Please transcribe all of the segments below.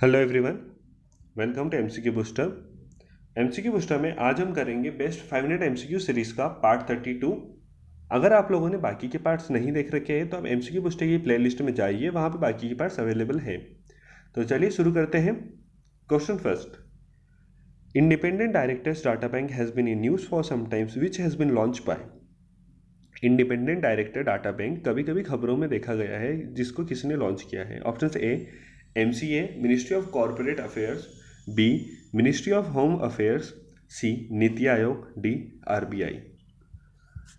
Hello everyone, welcome to MCQ booster. MCQ booster में आज हम करेंगे बेस्ट 5 मिनट एमसीक्यू सीरीज का पार्ट 32। अगर आप लोगों ने बाकी के पार्ट्स नहीं देख रखे हैं तो आप एमसीक्यू बूस्टर की प्लेलिस्ट में जाइए, वहाँ पे बाकी के पार्ट्स अवेलेबल हैं। तो चलिए शुरू करते हैं। Question first. Independent directors data bank has been in use for some times which has been launch by. Independent director data bank कभी कभी खबरों में देखा गया है, जिसको किसने लॉन्च किया है। Option A MCA, ministry of corporate affairs, B ministry of home affairs, C NITI Aayog, D RBI.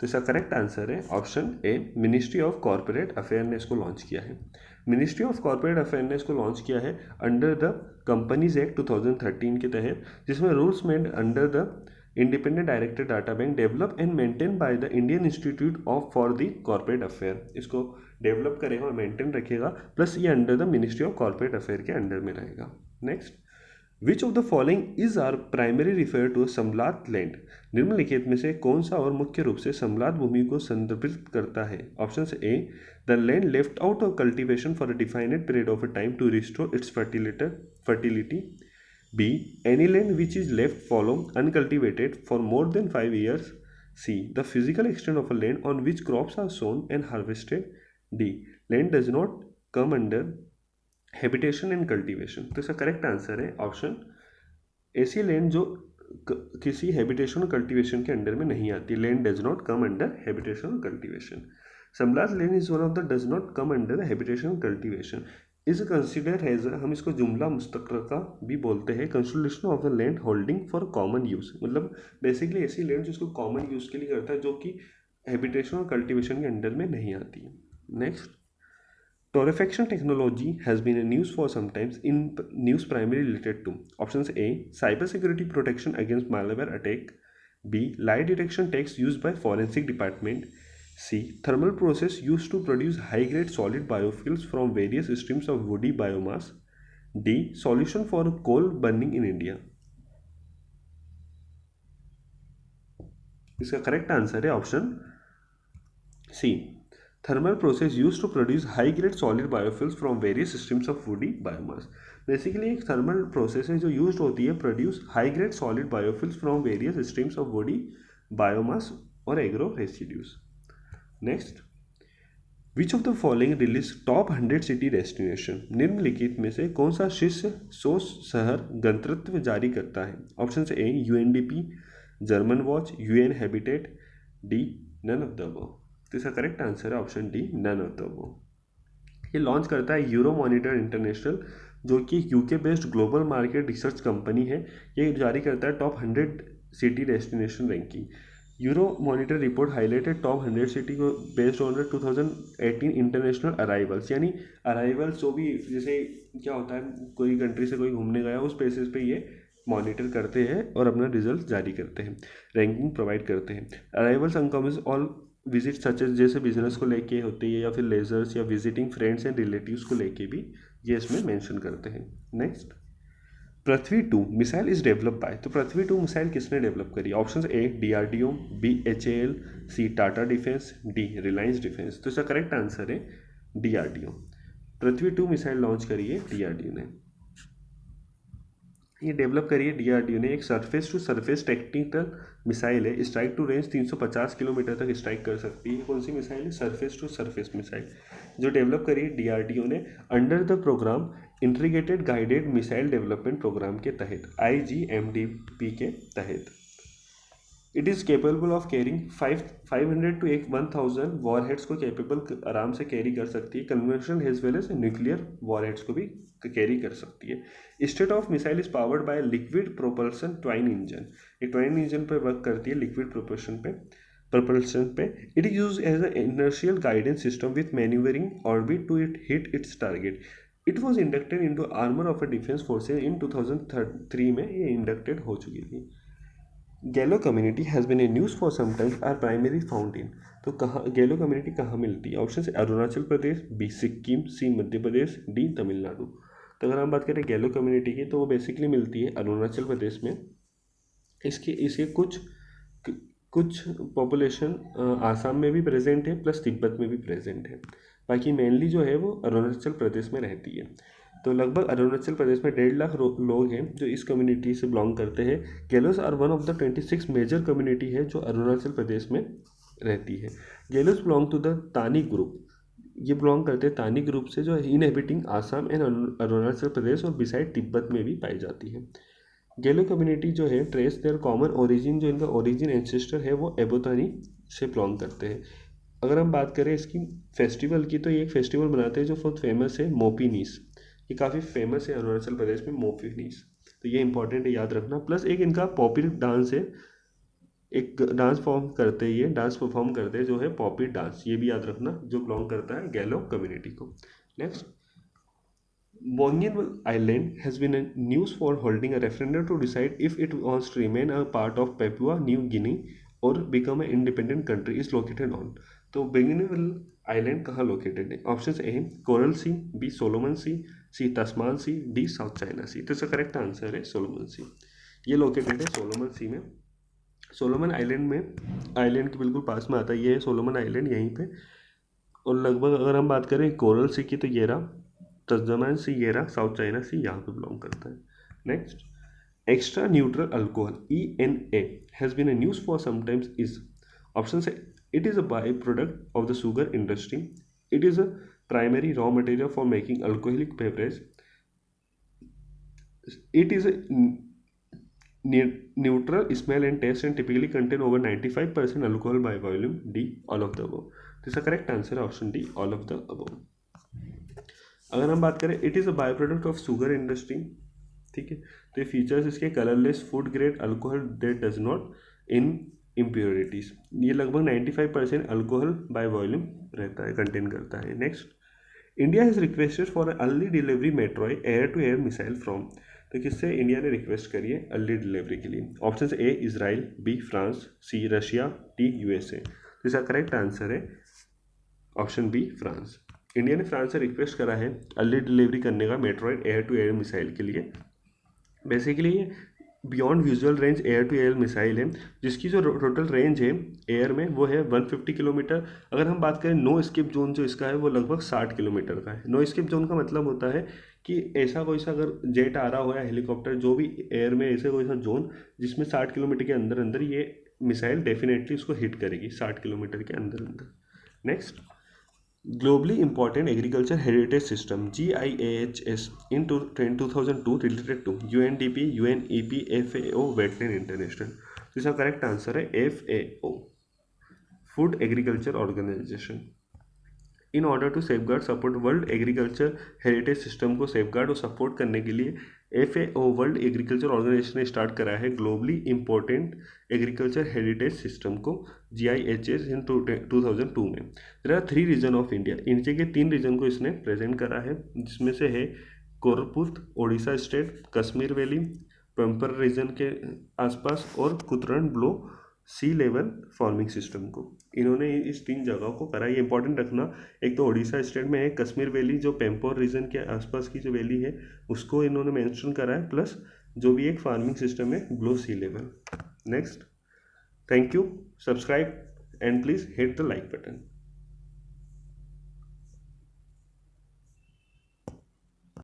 तो इसका करेक्ट आंसर है option A, ministry of corporate affair ने इसको लॉन्च किया है। मिनिस्ट्री ऑफ कॉरपोरेट अफेयर ने इसको लॉन्च किया है अंडर द कंपनीज एक्ट 2013 के तहत, जिसमें rules made under the independent director data bank develop and maintain by the Indian institute of for the corporate affair. इसको डेवलप करेगा और मेंटेन रखेगा, प्लस ये under the ministry of corporate affair के under में रहेगा। Next, which of the following is are primary refer to shamlat land. निम्नलिखित में से कौन सा और मुख्य रूप से समलात भूमि को संदर्भित करता है। Option A the land left out of cultivation for a defined period of time to restore its fertility, B any land which is left fallow uncultivated for more than 5 years, C the physical extent of a land on which crops are sown and harvested, D land does not come under habitation and cultivation. तो इसका correct answer है option ऐसी land जो किसी habitation और cultivation के under में नहीं आती। Land does not come under habitation और cultivation. Shamlat land is one of the does not come under habitation cultivation is consider as, हम इसको जुमला मुस्तक़रका भी बोलते हैं, consolidation of the land holding for common use. मतलब बेसिकली ऐसी लैंड जिसको कॉमन यूज के लिए करता है, जो कि हैबिटेशन और कल्टीवेशन के अंडर में नहीं आती है। Next, torrefaction technology has been in use for some times in news primarily related to options A cybersecurity protection against malware attack, B lie detection techs used by forensic department, C thermal process used to produce high grade solid biofuels from various streams of woody biomass, D solution for coal burning in India। इसका correct answer है option C, thermal process used to produce high grade solid biofuels from various streams of woody biomass। Basically एक thermal process है जो use होती है produce high grade solid biofuels from various streams of woody biomass और agro residues. Next, which of the following release top 100 city destination. निम्नलिखित में से कौन सा शीर्ष 100 शहर गंतव्य जारी करता है। Option A UNDP, German watch, UN habitat, D none of the above. तो इसका करेक्ट आंसर है option D, none of the above. ये लॉन्च करता है यूरो मॉनिटर इंटरनेशनल, जो कि UK based global market research company है। ये जारी करता है top 100 city destination ranking. Euromonitor report highlighted top 100 city को बेस्ड ऑन 2018 इंटरनेशनल अराइवल्स, यानी अराइवल्स जो भी, जैसे क्या होता है कोई कंट्री से कोई घूमने गया उस बेसिस पे ये मॉनिटर करते हैं और अपना रिजल्ट जारी करते हैं, रैंकिंग प्रोवाइड करते हैं। अराइवल्स अनकम्स ऑल विजिट सच जैसे बिजनेस को लेके होती है या फिर लेजर्स या विजिटिंग फ्रेंड्स एंड रिलेटिव्स को लेके भी ये इसमें मेंशन करते हैं। Next, Prithvi 2 missile is develop by. तो पृथ्वी 2 मिसाइल किसने डेवलप करी। Option A DRDO, B HAL, C Tata defence, D Reliance defence. तो इसका करेक्ट आंसर है डीआरडीओ। पृथ्वी 2 मिसाइल लॉन्च करी है डीआरडीओ ने। ये डेवलप करी है डीआरडीओ ने। एक surface to surface tactical missile है, स्ट्राइक टू रेंज 350 किलोमीटर तक स्ट्राइक कर सकती है। कौन सी मिसाइल है, सरफेस टू सरफेस मिसाइल, जो डेवलप करी है डीआरडीओ ने under the programme integrated guided missile development programme के तहत, आईजीएमडीपी के तहत। It is capable of carrying 500 to 1000 warheads को केपेबल आराम से कैरी कर सकती है। Conventional as well as nuclear warheads को भी कैरी कर सकती है। State of missile is powered by liquid propulsion twin engine. ये ट्वाइन इंजन पर वर्क करती है लिक्विड propulsion पे। It is use as a inertial guidance system with manoeuvring orbit to hit its target. It was inducted into armour of a defence forces in 2003 में ये inducted हो चुकी थी। Galo community has been in news for some times are primary found in. तो कहाँ गैलो community कहाँ मिलती है। ऑप्शन से अरुणाचल प्रदेश, बी सिक्किम, सी मध्य प्रदेश, डी तमिलनाडु। तो अगर हम बात करें गैलो कम्युनिटी की तो वो बेसिकली मिलती है अरुणाचल प्रदेश में। इसके इसके कुछ पॉपुलेशन आसाम में भी प्रेजेंट है, प्लस तिब्बत में भी प्रेजेंट है। बाकी मेनली जो है वो अरुणाचल प्रदेश में रहती है। तो लगभग अरुणाचल प्रदेश में 1.5 लाख लोग हैं जो इस कम्युनिटी से बिलोंग करते हैं। Galos are one of the 26 major community है जो अरुणाचल प्रदेश में रहती है। Galos belong to the Tani group, ये बिलोंग करते हैं तानी ग्रुप से, जो इनहेबिटिंग आसाम एंड अरुणाचल प्रदेश और बिसाइड तिब्बत में भी पाई जाती है। गेलो कम्युनिटी जो है ट्रेस देयर कॉमन ओरिजिन, जो इनका ओरिजिन एंसेस्टर है वो एबोतानी से बिलोंग करते हैं। अगर हम बात करें इसकी फेस्टिवल की, तो ये एक फेस्टिवल मनाते हैं जो बहुत फेमस है, मोपीनीस। ये काफ़ी फेमस है अरुणाचल प्रदेश में, मोपीनीस। तो ये इंपॉर्टेंट है, याद रखना। प्लस एक इनका पॉपुलर डांस है, एक डांस फॉर्म करते हैं, ये डांस परफॉर्म करते हैं जो है पॉपी डांस, ये भी याद रखना, जो बिलोंग करता है गैलो कम्युनिटी को। Next, Bougainville Island has been used for holding a referendum to decide if it wants to remain a part of Papua New Guinea or become an independent country is located on. तो Bougainville Island कहाँ located है? Option A coral sea, B Solomon sea Tasman sea, D south China sea. तो इसका correct answer है Solomon sea. ये located है Solomon सी में। Solomon island में, आइलैंड के बिल्कुल पास में आता है, ये है सोलोमन आइलैंड यहीं पे। और लगभग अगर हम बात करें कोरल सी की, तो ये रहा तस्मान सी, ये रहा साउथ चाइना सी, यहाँ पे बिलोंग करता है। Next, extra neutral alcohol ENA has been in use for sometimes is. Option से it is a by product of the sugar industry, it is a primary raw material for making alcoholic beverage, it is a neutral smell and taste and typically contain over 95% alcohol by volume, D all of the above। तो इसका correct answer है option D all of the above. अगर हम बात करें, it is a by product of sugar industry, ठीक है। तो ये फीचर्स इसके colourless food grade alcohol that does not in impurities, ये लगभग 95% अल्कोहल बाय वॉल्यूम रहता है, कंटेन करता है। Next, India has requested for early delivery meteor air to air missile from. तो किससे इंडिया ने रिक्वेस्ट करी है अर्ली डिलीवरी के लिए? Option A Israel, B France, C Russia, D USA। तो इसका करेक्ट आंसर है ऑप्शन बी फ्रांस। इंडिया ने फ्रांस से रिक्वेस्ट करा है अर्ली डिलीवरी करने का Meteor air to air missile के लिए। बेसिकली ये beyond visual range air to air missile है, जिसकी जो टोटल रेंज है एयर में वो है 150 किलोमीटर। अगर हम बात करें नो स्केप जोन जो इसका है वो लगभग 60 किलोमीटर का है। नो स्केप जोन का मतलब होता है कि ऐसा कोई सा अगर जेट आ रहा हो या हेलीकॉप्टर जो भी एयर में, ऐसे कोई सा जोन जिसमें 60 किलोमीटर के अंदर अंदर ये मिसाइल डेफिनेटली उसको हिट करेगी 60 किलोमीटर के अंदर अंदर। Next, Globally Important Agriculture Heritage System GIAHS in 2002 related to UNDP, UNEP, FAO, Wetland International। तो इसका करेक्ट आंसर है FAO, food agriculture organisation. In order to safeguard support world agriculture heritage system को safeguard और support करने के लिए FAO world agriculture organisation ने start करा है globally important agriculture heritage system को, GIHS इन 2002 में। There are 3 region of India, India के 3 रीजन को इसने प्रेजेंट करा है, जिसमें से है Koraput Odisha state, Kashmir valley Pampore region के आसपास, और Kuttanad below sea level farming system को। इन्होंने इस 3 जगहों को करा, ये इंपॉर्टेंट रखना। एक तो उड़ीसा स्टेट में है कश्मीर वैली, जो पेम्पोर रीजन के आसपास की जो वैली है उसको इन्होंने मेंशन करा है, प्लस जो भी एक फार्मिंग सिस्टम है below sea level. Next, thank you, subscribe and please hit the like button.